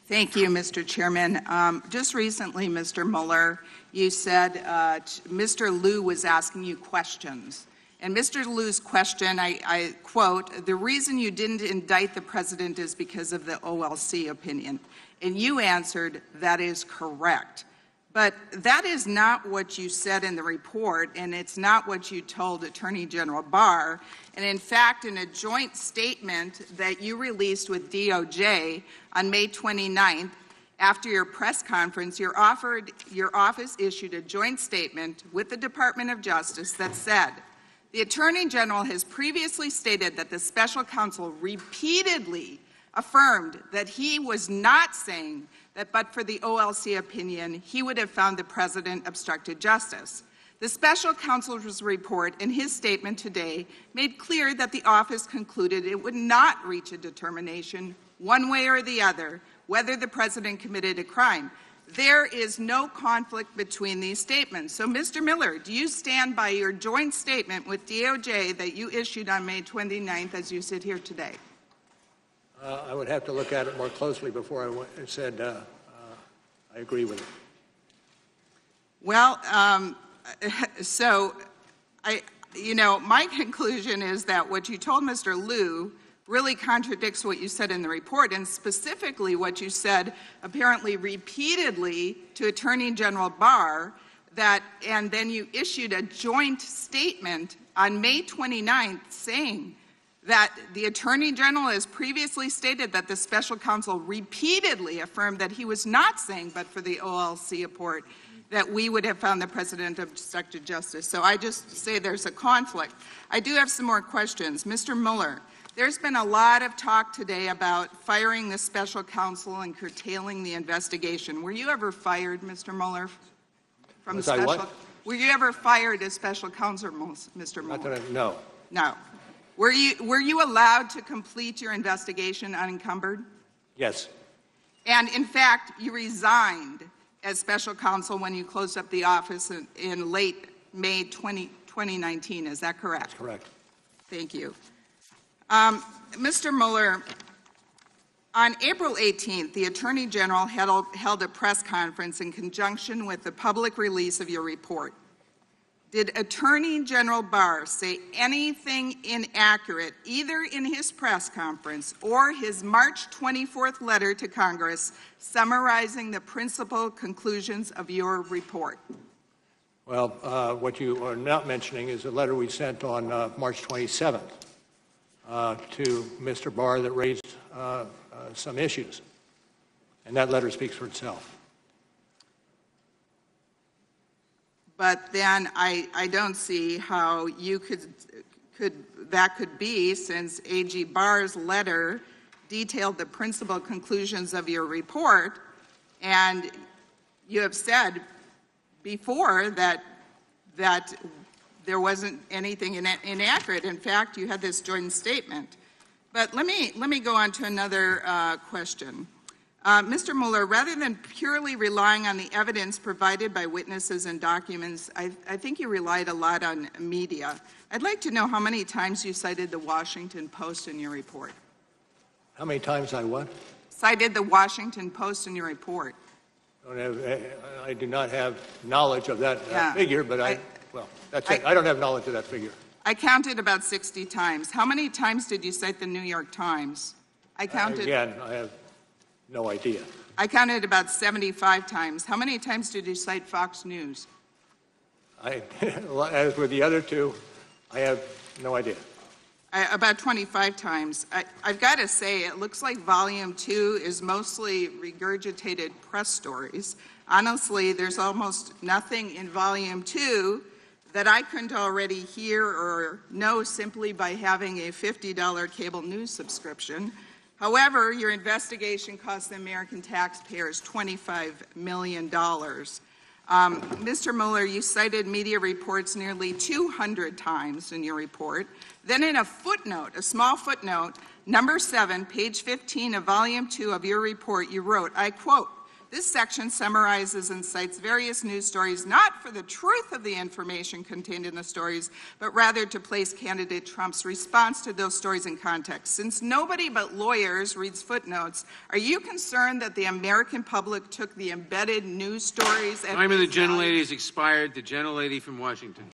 Thank you, Mr. Chairman. Just recently, Mr. Mueller, you said Mr. Liu was asking you questions. And Mr. Liu's question, I quote, "The reason you didn't indict the president is because of the OLC opinion." And you answered, "That is correct." But that is not what you said in the report, and it's not what you told Attorney General Barr. And in fact, in a joint statement that you released with DOJ on May 29th, after your press conference, your office issued a joint statement with the Department of Justice that said, "The Attorney General has previously stated that the special counsel repeatedly affirmed that he was not saying that but for the OLC opinion, he would have found the president obstructed justice. The special counsel's report and his statement today made clear that the office concluded it would not reach a determination one way or the other whether the president committed a crime. There is no conflict between these statements." So, Mr. Mueller, do you stand by your joint statement with DOJ that you issued on May 29th as you sit here today? I would have to look at it more closely before I said I agree with it. Well, my conclusion is that what you told Mr. Liu really contradicts what you said in the report, and specifically what you said apparently repeatedly to Attorney General Barr, and then you issued a joint statement on May 29th saying that the Attorney General has previously stated that the special counsel repeatedly affirmed that he was not saying but for the OLC report that we would have found the president obstructed justice. So I just say there's a conflict. I do have some more questions. Mr. Mueller, there's been a lot of talk today about firing the special counsel and curtailing the investigation. Were you ever fired, Mr. Mueller, from Was I what? Were you ever fired as special counsel, Mr. Mueller? No. No. Were you allowed to complete your investigation unencumbered? Yes. And in fact, you resigned as special counsel when you closed up the office in late May 2019. Is that correct? That's correct. Thank you. Mr. Mueller, on April 18th, the Attorney General held a press conference in conjunction with the public release of your report. Did Attorney General Barr say anything inaccurate either in his press conference or his March 24th letter to Congress summarizing the principal conclusions of your report? Well, what you are not mentioning is a letter we sent on March 27th to Mr. Barr that raised some issues, and that letter speaks for itself. But then I don't see how you that could be, since AG Barr's letter detailed the principal conclusions of your report, and you have said before that there wasn't anything inaccurate. In fact, you had this joint statement. But let me go on to another question. Mr. Mueller, rather than purely relying on the evidence provided by witnesses and documents, I think you relied a lot on media. I'd like to know how many times you cited the Washington Post in your report. How many times I what? Cited the Washington Post in your report. I do not have knowledge of that figure, but that's it. I don't have knowledge of that figure. I counted about 60 times. How many times did you cite the New York Times? I counted. Again, I have no idea. I counted about 75 times. How many times did you cite Fox News? As with the other two, I have no idea. About 25 times. I've got to say, it looks like Volume 2 is mostly regurgitated press stories. Honestly, there's almost nothing in Volume 2 that I couldn't already hear or know simply by having a $50 cable news subscription. However, your investigation cost the American taxpayers $25 million. Mr. Mueller, you cited media reports nearly 200 times in your report. Then in a footnote, a small footnote, number 7, page 15 of volume 2 of your report, you wrote, I quote, This section summarizes and cites various news stories not for the truth of the information contained in the stories, but rather to place candidate Trump's response to those stories in context. Since nobody but lawyers reads footnotes, are you concerned that the American public took the embedded news stories at Time of the face value? gentlelady has expired. The gentlelady from Washington.